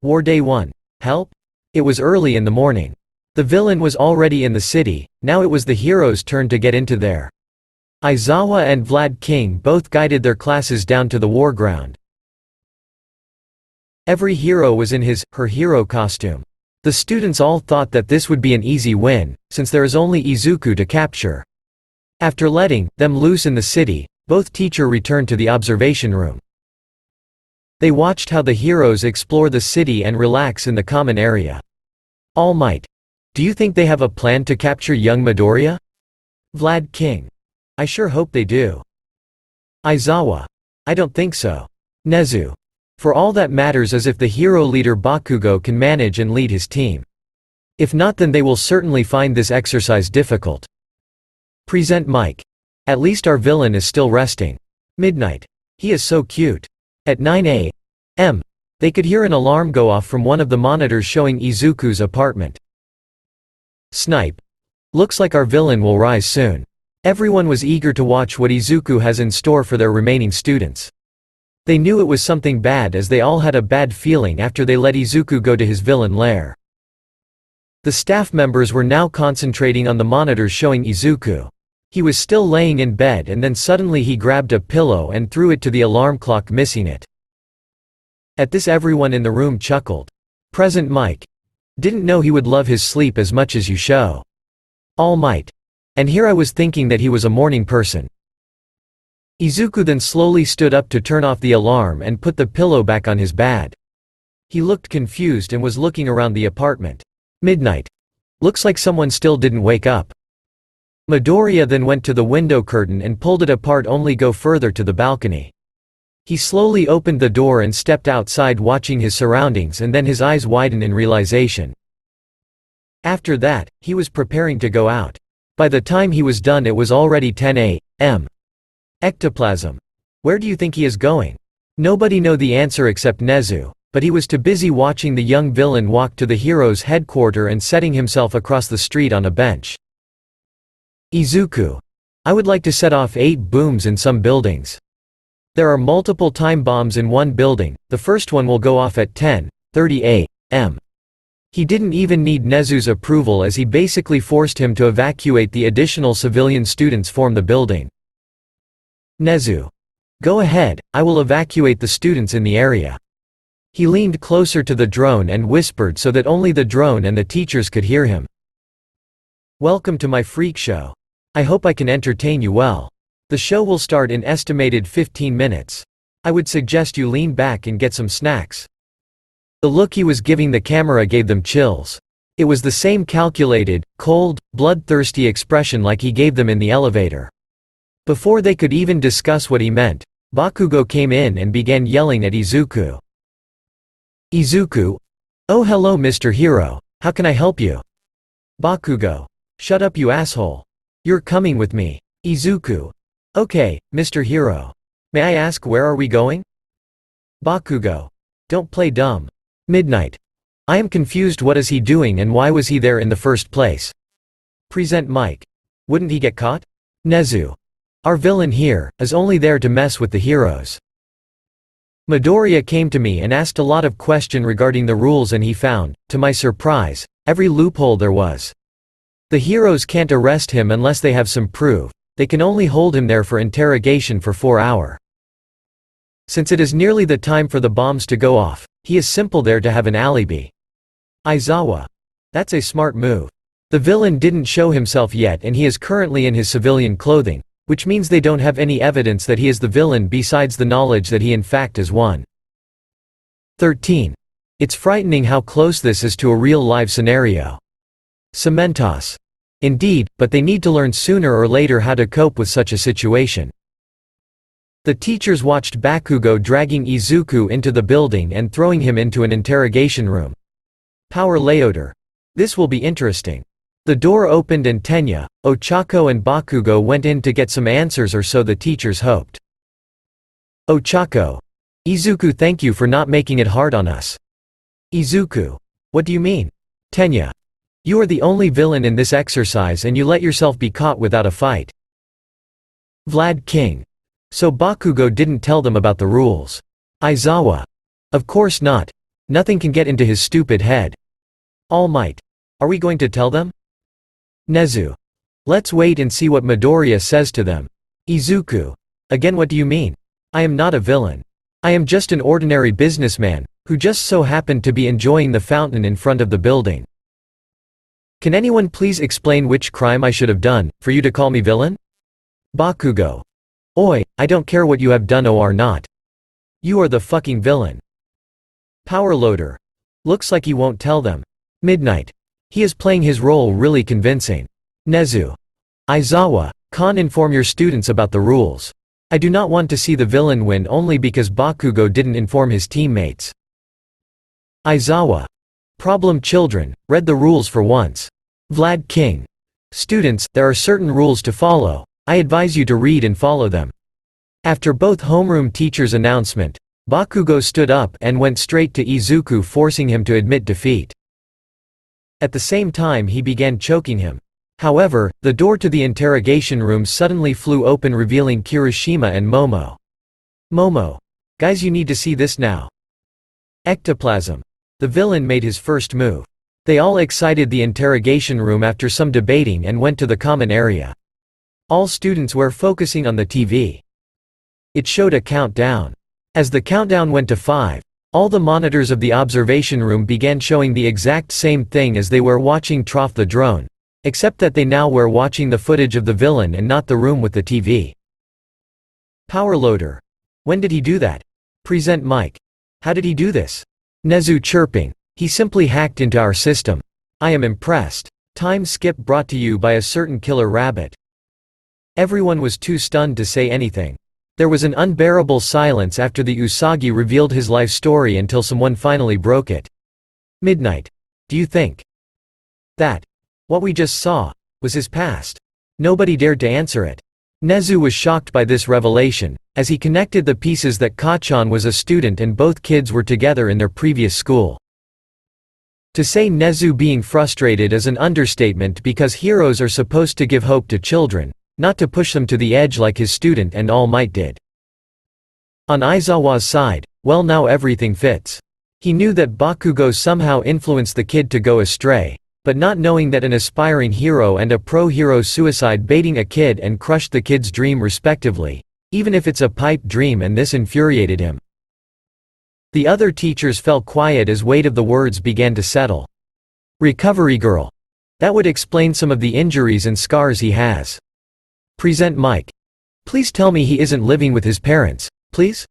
War Day 1. Help? It was early in the morning. The villain was already in the city, now it was the hero's turn to get into there. Aizawa and Vlad King both guided their classes down to the war ground. Every hero was in her hero costume. The students all thought that this would be an easy win, since there is only Izuku to capture. After letting them loose in the city, both teachers returned to the observation room. They watched how the heroes explore the city and relax in the common area. All Might. Do you think they have a plan to capture young Midoriya? Vlad King. I sure hope they do. Aizawa. I don't think so. Nezu. For all that matters is if the hero leader Bakugo can manage and lead his team. If not, then they will certainly find this exercise difficult. Present Mike. At least our villain is still resting. Midnight. He is so cute. At 9 a.m., they could hear an alarm go off from one of the monitors showing Izuku's apartment. Snipe. Looks like our villain will rise soon. Everyone was eager to watch what Izuku has in store for their remaining students. They knew it was something bad, as they all had a bad feeling after they let Izuku go to his villain lair. The staff members were now concentrating on the monitors showing Izuku. He was still laying in bed, and then suddenly he grabbed a pillow and threw it to the alarm clock, missing it. At this, everyone in the room chuckled. Present Mike. Didn't know he would love his sleep as much as you show. All Might. And here I was thinking that he was a morning person. Izuku then slowly stood up to turn off the alarm and put the pillow back on his bed. He looked confused and was looking around the apartment. Midnight. Looks like someone still didn't wake up. Midoriya then went to the window curtain and pulled it apart, only go further to the balcony. He slowly opened the door and stepped outside, watching his surroundings, and then his eyes widened in realization. After that, he was preparing to go out. By the time he was done, it was already 10 a.m. Ectoplasm. Where do you think he is going? Nobody knew the answer except Nezu, but he was too busy watching the young villain walk to the hero's headquarters and setting himself across the street on a bench. Izuku. I would like to set off 8 booms in some buildings. There are multiple time bombs in one building. The first one will go off at 10:30 a.m. He didn't even need Nezu's approval, as he basically forced him to evacuate the additional civilian students from the building. Nezu. Go ahead, I will evacuate the students in the area. He leaned closer to the drone and whispered so that only the drone and the teachers could hear him. Welcome to my freak show. I hope I can entertain you well. The show will start in estimated 15 minutes. I would suggest you lean back and get some snacks. The look he was giving the camera gave them chills. It was the same calculated, cold, bloodthirsty expression like he gave them in the elevator. Before they could even discuss what he meant, Bakugo came in and began yelling at Izuku. Izuku. Oh, hello Mr. Hero, how can I help you? Bakugo. Shut up, you asshole. You're coming with me. Izuku. Okay, Mr. Hero. May I ask, where are we going? Bakugo. Don't play dumb. Midnight. I am confused, what is he doing and why was he there in the first place? Present Mike. Wouldn't he get caught? Nezu. Our villain here is only there to mess with the heroes. Midoriya came to me and asked a lot of questions regarding the rules, and he found, to my surprise, every loophole there was. The heroes can't arrest him unless they have some proof. They can only hold him there for interrogation for 4 hours. Since it is nearly the time for the bombs to go off, he is simple there to have an alibi. Aizawa. That's a smart move. The villain didn't show himself yet, and he is currently in his civilian clothing, which means they don't have any evidence that he is the villain besides the knowledge that he in fact is one. 13. It's frightening how close this is to a real live scenario. Cementos. Indeed, but they need to learn sooner or later how to cope with such a situation. The teachers watched Bakugo dragging Izuku into the building and throwing him into an interrogation room. Power layoter. This will be interesting. The door opened and Tenya, Ochako and Bakugo went in to get some answers, or so the teachers hoped. Ochako. Izuku, thank you for not making it hard on us. Izuku. What do you mean? Tenya. You are the only villain in this exercise and you let yourself be caught without a fight. Vlad King. So Bakugo didn't tell them about the rules. Aizawa. Of course not. Nothing can get into his stupid head. All Might. Are we going to tell them? Nezu. Let's wait and see what Midoriya says to them. Izuku. Again, what do you mean? I am not a villain. I am just an ordinary businessman, who just so happened to be enjoying the fountain in front of the building. Can anyone please explain which crime I should have done, for you to call me villain? Bakugo. Oi, I don't care what you have done or not. You are the fucking villain. Power Loader. Looks like he won't tell them. Midnight. He is playing his role really convincing. Nezu. Aizawa, can inform your students about the rules. I do not want to see the villain win only because Bakugo didn't inform his teammates. Aizawa. Problem children, read the rules for once. Vlad King. Students, there are certain rules to follow. I advise you to read and follow them. After both homeroom teachers' announcement, Bakugo stood up and went straight to Izuku, forcing him to admit defeat. At the same time he began choking him. However, the door to the interrogation room suddenly flew open, revealing Kirishima and Momo. Momo. Guys, you need to see this now. Ectoplasm. The villain made his first move. They all exited the interrogation room after some debating and went to the common area. All students were focusing on the TV. It showed a countdown. As the countdown went to 5, all the monitors of the observation room began showing the exact same thing as they were watching Troph the drone, except that they now were watching the footage of the villain and not the room with the TV. Power Loader. When did he do that? Present Mike. How did he do this? Nezu chirping. He simply hacked into our system. I am impressed. Time skip brought to you by a certain killer rabbit. Everyone was too stunned to say anything. There was an unbearable silence after the Usagi revealed his life story until someone finally broke it. Midnight. Do you think that what we just saw was his past? Nobody dared to answer it. Nezu was shocked by this revelation, as he connected the pieces that Kachan was a student and both kids were together in their previous school. To say Nezu being frustrated is an understatement, because heroes are supposed to give hope to children, not to push them to the edge like his student and All Might did. On Aizawa's side, well, now everything fits. He knew that Bakugo somehow influenced the kid to go astray, but not knowing that an aspiring hero and a pro-hero suicide baiting a kid and crushed the kid's dream respectively, even if it's a pipe dream, and this infuriated him. The other teachers fell quiet as weight of the words began to settle. Recovery girl. That would explain some of the injuries and scars he has. Present Mike. Please tell me he isn't living with his parents, please?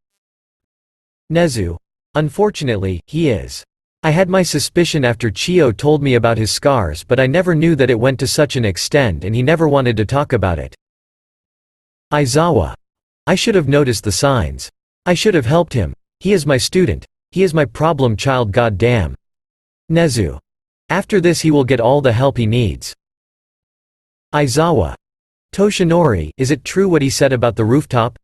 Nezu. Unfortunately, he is. I had my suspicion after Chio told me about his scars, but I never knew that it went to such an extent, and he never wanted to talk about it. Aizawa. I should have noticed the signs. I should have helped him. He is my student. He is my problem child, goddamn. Nezu. After this he will get all the help he needs. Aizawa. Toshinori, is it true what he said about the rooftop?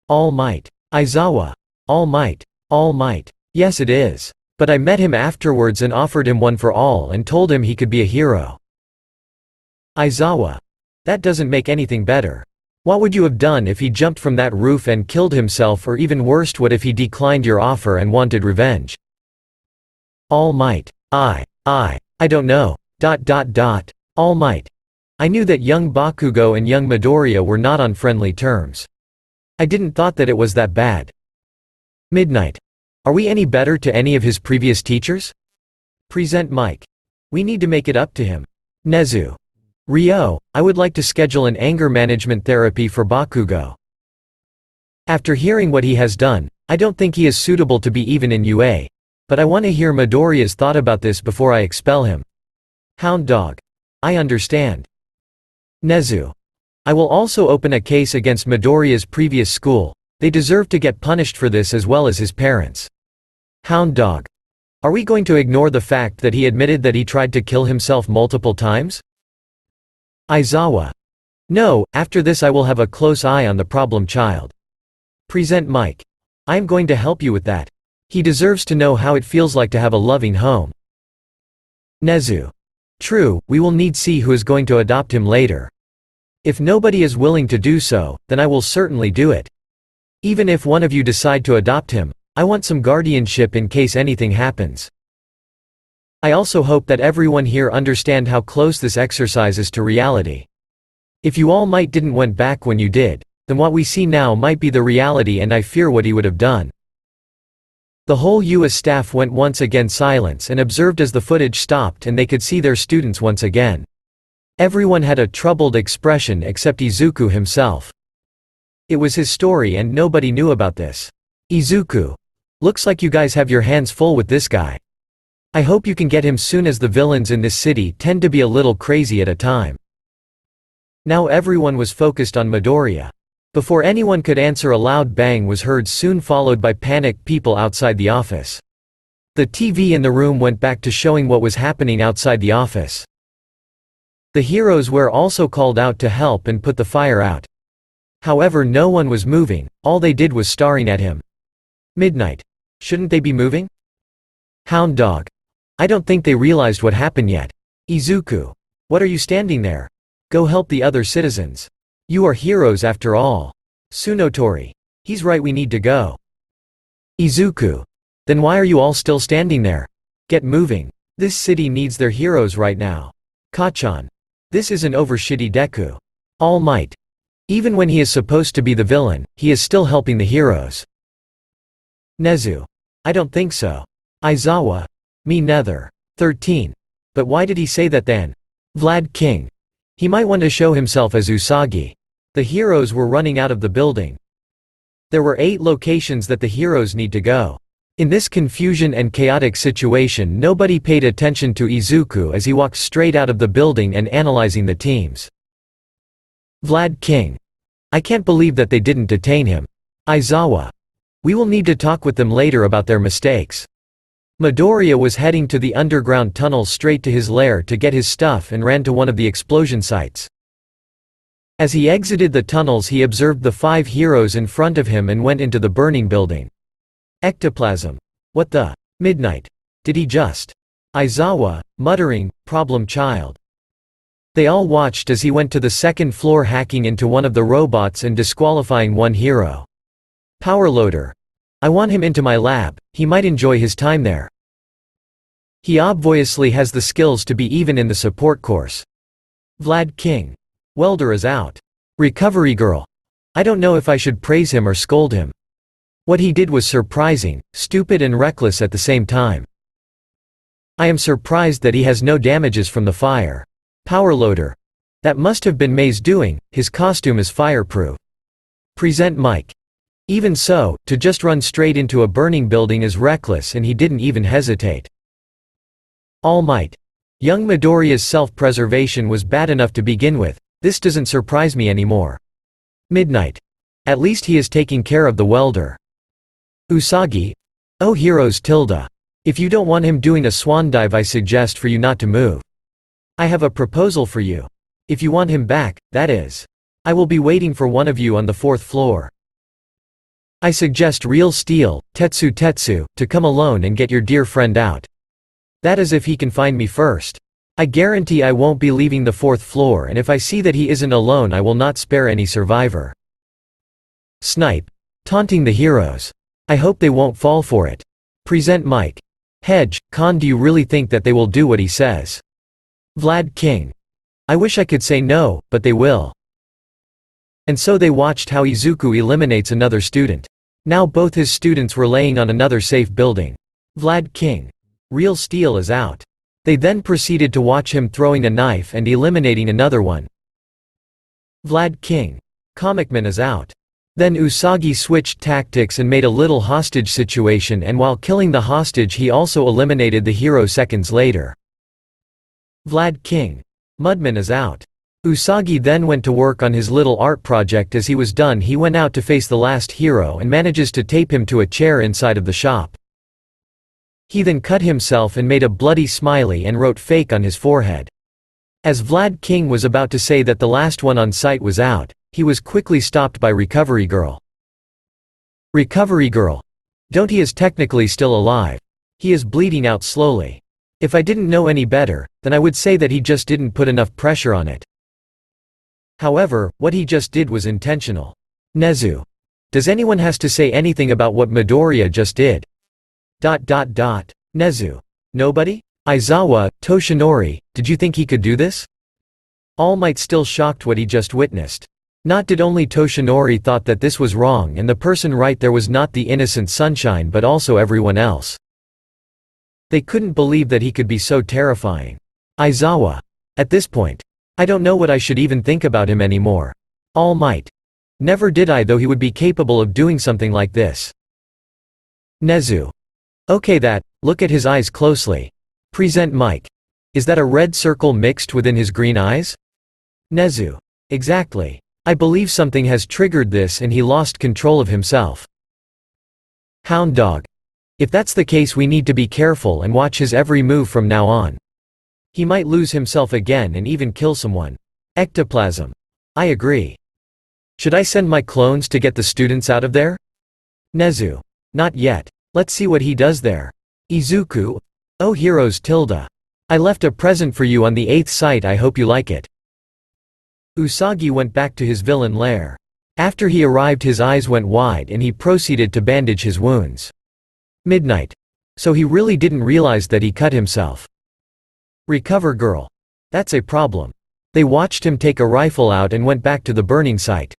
All Might. Aizawa. All Might. All Might. Yes, it is. But I met him afterwards and offered him one for all and told him he could be a hero. Aizawa. That doesn't make anything better. What would you have done if he jumped from that roof and killed himself, or even worse, what if he declined your offer and wanted revenge? All Might. I don't know. ... All Might. I knew that young Bakugo and young Midoriya were not on friendly terms. I didn't thought that it was that bad. Midnight. Are we any better to any of his previous teachers? Present Mike. We need to make it up to him. Nezu. Ryo, I would like to schedule an anger management therapy for Bakugo. After hearing what he has done, I don't think he is suitable to be even in UA. But I want to hear Midoriya's thought about this before I expel him. Hound Dog. I understand. Nezu. I will also open a case against Midoriya's previous school. They deserve to get punished for this as well as his parents. Hound Dog. Are we going to ignore the fact that he admitted that he tried to kill himself multiple times? Aizawa. No, after this I will have a close eye on the problem child. Present Mike. I am going to help you with that. He deserves to know how it feels like to have a loving home. Nezu. True, we will need see who is going to adopt him later. If nobody is willing to do so, then I will certainly do it. Even if one of you decide to adopt him, I want some guardianship in case anything happens. I also hope that everyone here understand how close this exercise is to reality. If you all might didn't went back when you did, then what we see now might be the reality, and I fear what he would have done." The whole US staff went once again silence and observed as the footage stopped and they could see their students once again. Everyone had a troubled expression except Izuku himself. It was his story and nobody knew about this. "Izuku. Looks like you guys have your hands full with this guy. I hope you can get him soon, as the villains in this city tend to be a little crazy at a time." Now everyone was focused on Midoriya. Before anyone could answer, a loud bang was heard, soon followed by panicked people outside the office. The TV in the room went back to showing what was happening outside the office. The heroes were also called out to help and put the fire out. However, no one was moving, all they did was staring at him. Midnight. Shouldn't they be moving? Hound dog. I don't think they realized what happened yet. Izuku. What are you standing there? Go help the other citizens. You are heroes after all. Tsunotori. He's right, we need to go. Izuku. Then why are you all still standing there? Get moving. This city needs their heroes right now. Kachan. This isn't over, shitty Deku. All Might. Even when he is supposed to be the villain, he is still helping the heroes. Nezu. I don't think so. Aizawa. Me neither. 13. But why did he say that then? Vlad King. He might want to show himself as Usagi. The heroes were running out of the building. There were 8 locations that the heroes need to go. In this confusion and chaotic situation, nobody paid attention to Izuku as he walked straight out of the building and analyzing the teams. Vlad King. I can't believe that they didn't detain him. Aizawa. We will need to talk with them later about their mistakes. Midoriya was heading to the underground tunnel straight to his lair to get his stuff and ran to one of the explosion sites. As he exited the tunnels, he observed the 5 heroes in front of him and went into the burning building. Ectoplasm. What the? Midnight. Did he just? Aizawa, muttering, problem child. They all watched as he went to the second floor, hacking into one of the robots and disqualifying one hero. Power loader. I want him into my lab, he might enjoy his time there. He obviously has the skills to be even in the support course. Vlad King. Welder is out. Recovery girl. I don't know if I should praise him or scold him. What he did was surprising, stupid and reckless at the same time. I am surprised that he has no damages from the fire. Power loader. That must have been Mei's doing, his costume is fireproof. Present Mike. Even so, to just run straight into a burning building is reckless, and he didn't even hesitate. All Might. Young Midoriya's self-preservation was bad enough to begin with. This doesn't surprise me anymore. Midnight. At least he is taking care of the welder. Usagi. Oh heroes tilde. If you don't want him doing a swan dive, I suggest for you not to move. I have a proposal for you. If you want him back, that is. I will be waiting for one of you on the 4th floor. I suggest Real Steel, Tetsu, to come alone and get your dear friend out. That is if he can find me first. I guarantee I won't be leaving the 4th floor, and if I see that he isn't alone, I will not spare any survivor. Snipe. Taunting the heroes. I hope they won't fall for it. Present Mike. Hedge, Khan, do you really think that they will do what he says? Vlad King. I wish I could say no, but they will. And so they watched how Izuku eliminates another student. Now both his students were laying on another safe building. Vlad King. Real Steel is out. They then proceeded to watch him throwing a knife and eliminating another one. Vlad King. Comicman is out. Then Usagi switched tactics and made a little hostage situation, and while killing the hostage he also eliminated the hero seconds later. Vlad King. Mudman is out. Usagi then went to work on his little art project. As he was done, he went out to face the last hero and manages to tape him to a chair inside of the shop. He then cut himself and made a bloody smiley and wrote fake on his forehead. As Vlad King was about to say that the last one on site was out, he was quickly stopped by Recovery Girl. Recovery Girl. Don't, he is technically still alive. He is bleeding out slowly. If I didn't know any better, then I would say that he just didn't put enough pressure on it. However, what he just did was intentional. Nezu. Does anyone has to say anything about what Midoriya just did? Nezu. Nobody? Aizawa, Toshinori, did you think he could do this? All Might still shocked what he just witnessed. Not did only Toshinori thought that this was wrong and the person right there was not the innocent sunshine but also everyone else. They couldn't believe that he could be so terrifying. Aizawa. At this point. I don't know what I should even think about him anymore. All Might. Never did I, though he would be capable of doing something like this. Nezu. Okay, look at his eyes closely. Present Mike. Is that a red circle mixed within his green eyes? Nezu. Exactly. I believe something has triggered this and he lost control of himself. Hound Dog. If that's the case, we need to be careful and watch his every move from now on. He might lose himself again and even kill someone. Ectoplasm. I agree. Should I send my clones to get the students out of there? Nezu. Not yet. Let's see what he does there. Izuku. Oh heroes tilde. I left a present for you on the 8th site, I hope you like it. Usagi went back to his villain lair. After he arrived, his eyes went wide and he proceeded to bandage his wounds. Midnight. So he really didn't realize that he cut himself. Recover girl. That's a problem. They watched him take a rifle out and went back to the burning site.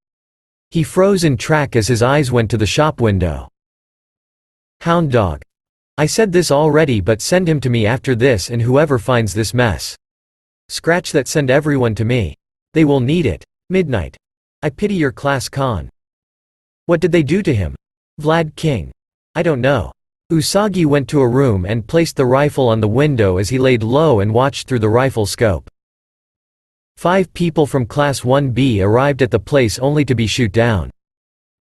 He froze in track as his eyes went to the shop window. Hound Dog. I said this already, but send him to me after this, and whoever finds this mess. Scratch that, send everyone to me. They will need it. Midnight. I pity your class con. What did they do to him? Vlad King. I don't know. Usagi went to a room and placed the rifle on the window as he laid low and watched through the rifle scope. 5 people from Class 1B arrived at the place only to be shoot down.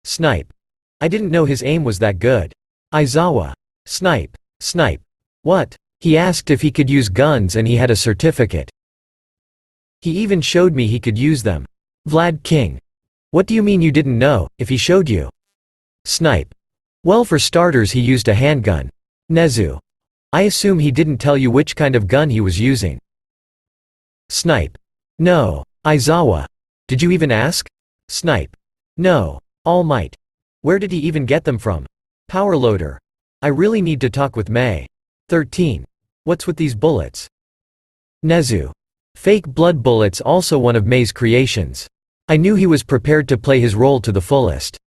Snipe. I didn't know his aim was that good. Aizawa. Snipe. Snipe. What? He asked if he could use guns and he had a certificate. He even showed me he could use them. Vlad King. What do you mean you didn't know, if he showed you? Snipe. Well, for starters he used a handgun. Nezu. I assume he didn't tell you which kind of gun he was using. Snipe. No. Aizawa. Did you even ask? Snipe. No. All Might. Where did he even get them from? Power loader. I really need to talk with May. 13. What's with these bullets? Nezu. Fake blood bullets, also one of May's creations. I knew he was prepared to play his role to the fullest.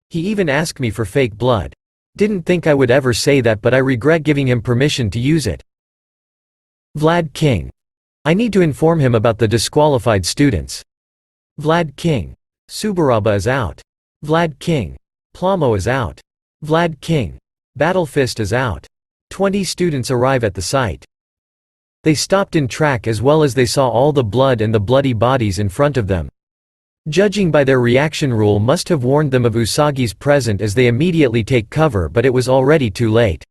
He even asked me for fake blood. Didn't think I would ever say that, but I regret giving him permission to use it. Vlad King. I need to inform him about the disqualified students. Vlad King. Subaraba is out. Vlad King. Plamo is out. Vlad King. Battlefist is out. 20 students arrive at the site. They stopped in track as well as they saw all the blood and the bloody bodies in front of them. Judging by their reaction, rule must have warned them of Usagi's presence as they immediately take cover, but it was already too late.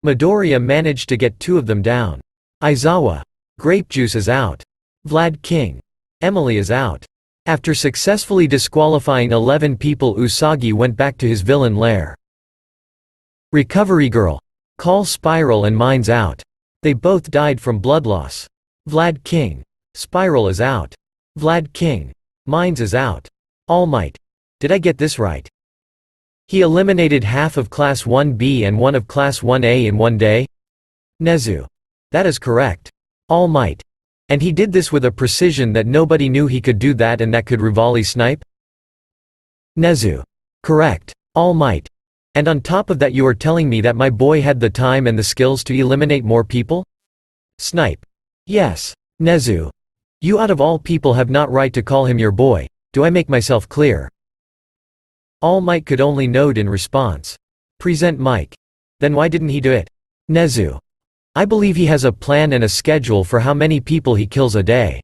Midoriya managed to get 2 of them down. Aizawa. Grape juice is out. Vlad King. Emily is out. After successfully disqualifying 11 people, Usagi went back to his villain lair. Recovery girl. Call Spiral and Mine's out. They both died from blood loss. Vlad King. Spiral is out. Vlad King. Mines is out. All Might. Did I get this right? He eliminated half of Class 1B and one of Class 1A in one day? Nezu. That is correct. All Might. And he did this with a precision that nobody knew he could do that, and that could Rivali snipe? Nezu. Correct. All Might. And on top of that, you are telling me that my boy had the time and the skills to eliminate more people? Snipe. Yes. Nezu. You out of all people have not right to call him your boy. Do I make myself clear? All Might could only nod in response. Present Mike. Then why didn't he do it? Nezu. I believe he has a plan and a schedule for how many people he kills a day.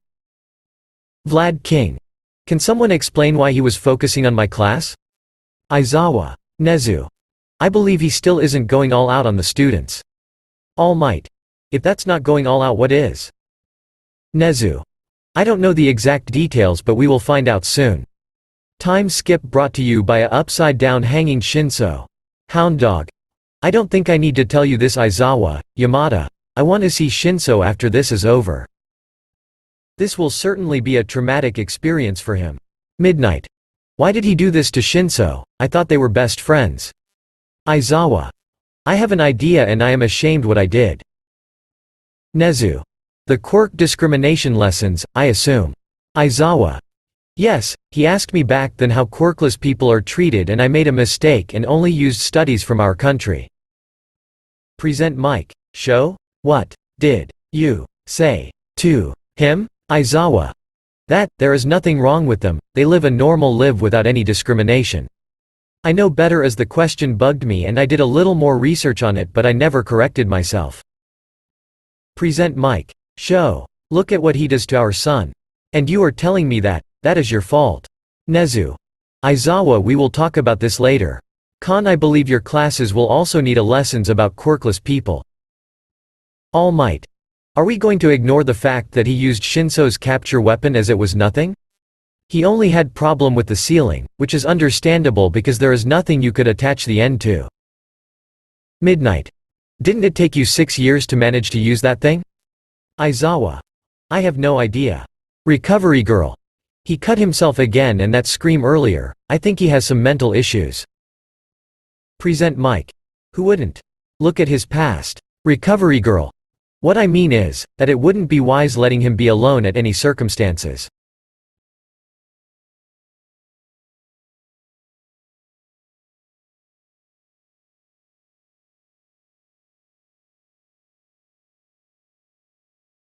Vlad King. Can someone explain why he was focusing on my class? Aizawa. Nezu. I believe he still isn't going all out on the students. All Might. If that's not going all out, what is? Nezu. I don't know the exact details, but we will find out soon. Time skip brought to you by a upside-down hanging Shinso. Hound Dog. I don't think I need to tell you this, Aizawa, Yamada. I want to see Shinso after this is over. This will certainly be a traumatic experience for him. Midnight. Why did he do this to Shinso? I thought they were best friends. Aizawa. I have an idea and I am ashamed what I did. Nezu. The quirk discrimination lessons, I assume. Aizawa. Yes, he asked me back then how quirkless people are treated and I made a mistake and only used studies from our country. Present mic. Show? What did you say to him? Aizawa. That, there is nothing wrong with them, they live a normal live without any discrimination. I know better as the question bugged me and I did a little more research on it but I never corrected myself. Present mic. Show. Look at what he does to our son. And you are telling me that is your fault. Nezu. Aizawa, we will talk about this later. I believe your classes will also need a lessons about quirkless people. All Might. Are we going to ignore the fact that he used Shinso's capture weapon as it was nothing? He only had problem with the ceiling, which is understandable because there is nothing you could attach the end to. Midnight. Didn't it take you 6 years to manage to use that thing? Aizawa. I have no idea. Recovery girl. He cut himself again and that scream earlier, I think he has some mental issues. Present mic. Who wouldn't? Look at his past. Recovery girl. What I mean is, that it wouldn't be wise letting him be alone at any circumstances.